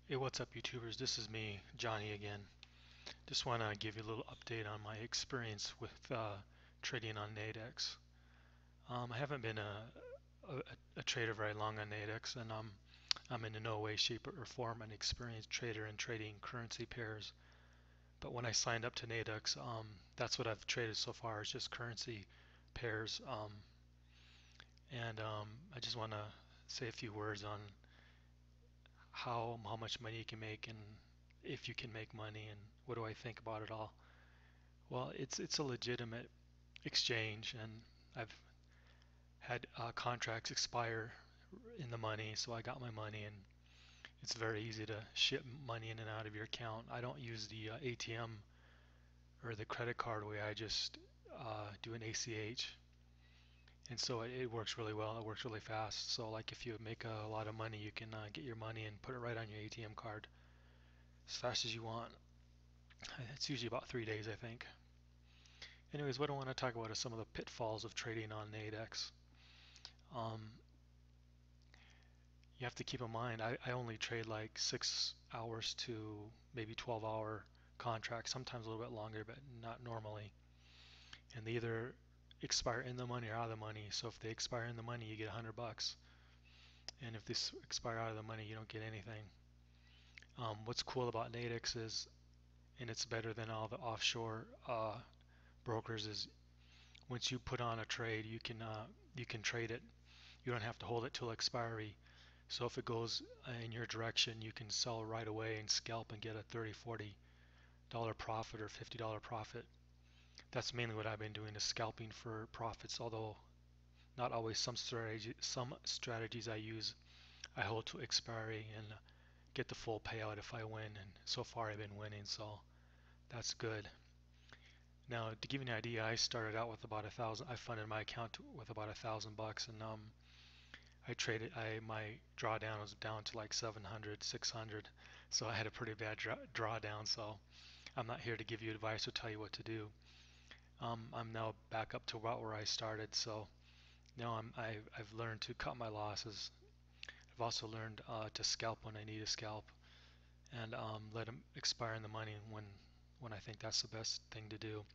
Hey, what's up, YouTubers? This is me, Johnny, again. Just want to give you a little update on my experience with trading on Nadex. I haven't been a, a trader very long on Nadex, and I'm in no way, shape, or form an experienced trader in trading currency pairs. But when I signed up to Nadex, that's what I've traded so far, is just currency pairs. And I just want to say a few words on how much money you can make and if you can make money and what do I think about it all. Well, it's a legitimate exchange, and I've had contracts expire in the money, so I got my money, and it's very easy to ship money in and out of your account. I don't use the ATM or the credit card way. I just do an ACH, and so it works really well. It works really fast. So like if you make a lot of money, you can get your money and put it right on your ATM card as fast as you want. It's usually about 3 days, I think. Anyways, what I want to talk about is some of the pitfalls of trading on Nadex. Um, you have to keep in mind, I only trade like 6 hours to maybe 12-hour contracts, sometimes a little bit longer, but not normally. And they either expire in the money or out of the money. So if they expire in the money, you get $100, and if they expire out of the money, you don't get anything. What's cool about Nadex is, and it's better than all the offshore brokers, is once you put on a trade, you can trade it. You don't have to hold it till expiry. So if it goes in your direction, you can sell right away and scalp and get a 30, $40 profit or $50 profit. That's mainly what I've been doing, is scalping for profits, although not always. Some strategies I use, I hold to expiry and get the full payout if I win, and so far I've been winning, so that's good. Now, to give you an idea, I started out with about 1,000. I funded my account with about $1,000, and I traded. My drawdown was down to like 700, 600, so I had a pretty bad drawdown. So I'm not here to give you advice or tell you what to do. I'm now back up to about where I started, so now I've learned to cut my losses. I've also learned to scalp when I need to scalp, and let them expire in the money when I think that's the best thing to do.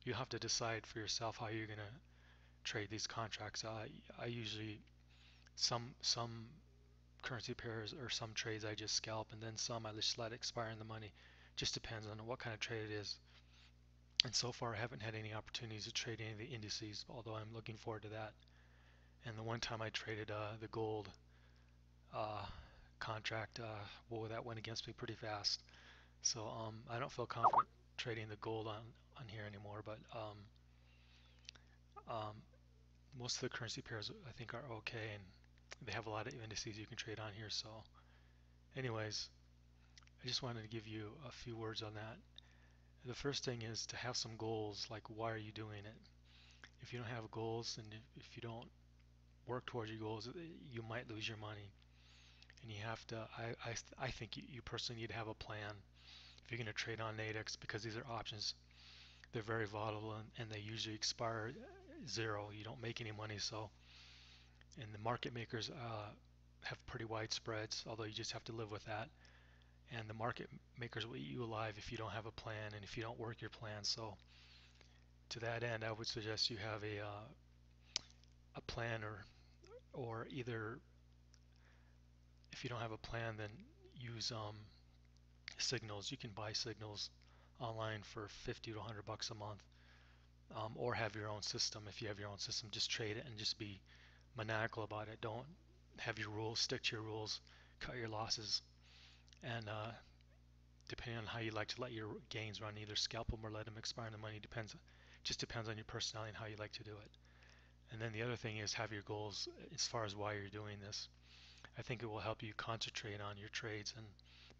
You have to decide for yourself how you're gonna trade these contracts. I usually some currency pairs or some trades I just scalp, and then some I just let expire in the money. Just depends on what kind of trade it is. And so far I haven't had any opportunities to trade any of the indices, although I'm looking forward to that. And the one time I traded the gold uh, contract, well, that went against me pretty fast. So I don't feel confident trading the gold on here anymore, but um, most of the currency pairs I think are okay, and they have a lot of indices you can trade on here. So anyways, I just wanted to give you a few words on that. The first thing is to have some goals, like why are you doing it? If you don't have goals, and if you don't work towards your goals, you might lose your money. And you have to, I think you personally need to have a plan if you're going to trade on Nadex, because these are options. They're very volatile, and they usually expire zero. You don't make any money. So, and the market makers have pretty wide spreads, although you just have to live with that. And the market makers will eat you alive if you don't have a plan and if you don't work your plan. So to that end, I would suggest you have a plan, or either, if you don't have a plan, then use signals. You can buy signals online for 50 to 100 bucks a month, or have your own system. If you have your own system, just trade it and just be maniacal about it. Don't have your rules, stick to your rules, cut your losses, and depending on how you like to let your gains run, either scalp them or let them expire in the money. Just depends on your personality and how you like to do it. And then the other thing is have your goals as far as why you're doing this. I think it will help you concentrate on your trades and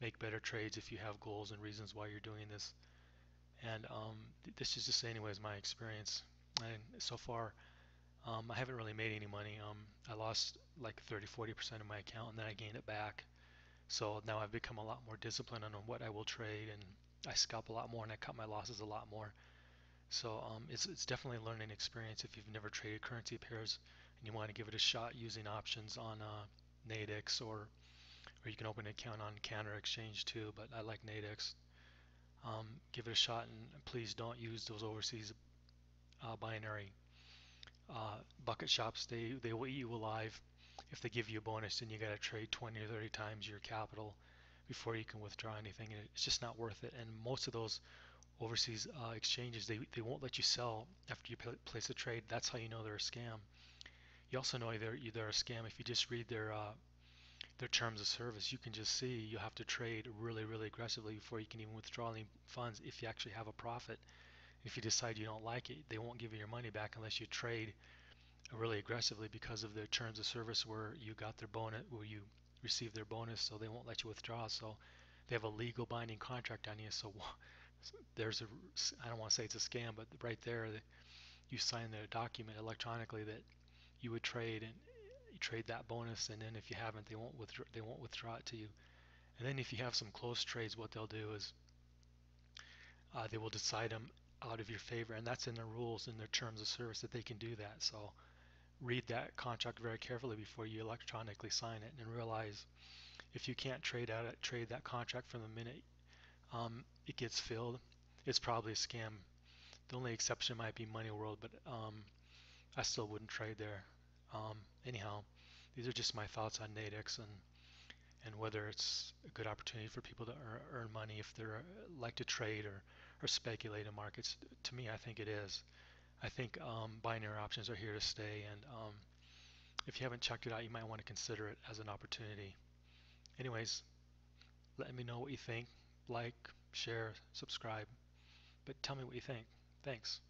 make better trades if you have goals and reasons why you're doing this. And this is just anyways my experience. And so far, I haven't really made any money. I lost like 30-40% of my account, and then I gained it back. So now I've become a lot more disciplined on what I will trade, and I scalp a lot more, and I cut my losses a lot more. So it's definitely a learning experience if you've never traded currency pairs and you want to give it a shot using options on Nadex or you can open an account on Canada Exchange too, but I like Nadex. Give it a shot, and please don't use those overseas binary bucket shops. They will eat you alive. If they give you a bonus, then you got to trade 20 or 30 times your capital before you can withdraw anything. And it's just not worth it. And most of those overseas exchanges, they won't let you sell after you place a trade. That's how you know they're a scam. You also know they're a scam if you just read their terms of service. You can just see you have to trade really, really aggressively before you can even withdraw any funds if you actually have a profit. If you decide you don't like it, they won't give you your money back unless you trade really aggressively because of their terms of service where you got their bonus, where you received their bonus, so they won't let you withdraw. So they have a legal binding contract on you. So there's a, I don't want to say it's a scam, but right there, you sign the document electronically that you would trade, and you trade that bonus, and then if you haven't, they won't withdraw it to you. And then if you have some close trades, what they'll do is they will decide them out of your favor, and that's in their rules, in their terms of service, that they can do that. So read that contract very carefully before you electronically sign it, and realize if you can't trade that contract from the minute it gets filled, it's probably a scam. The only exception might be Money World, but I still wouldn't trade there. Um, Anyhow, these are just my thoughts on Nadex, and whether it's a good opportunity for people to earn money if they like to trade or speculate in markets. To me, I think it is. I think binary options are here to stay, and if you haven't checked it out, you might want to consider it as an opportunity. Anyways, let me know what you think. Like, share, subscribe, but tell me what you think. Thanks.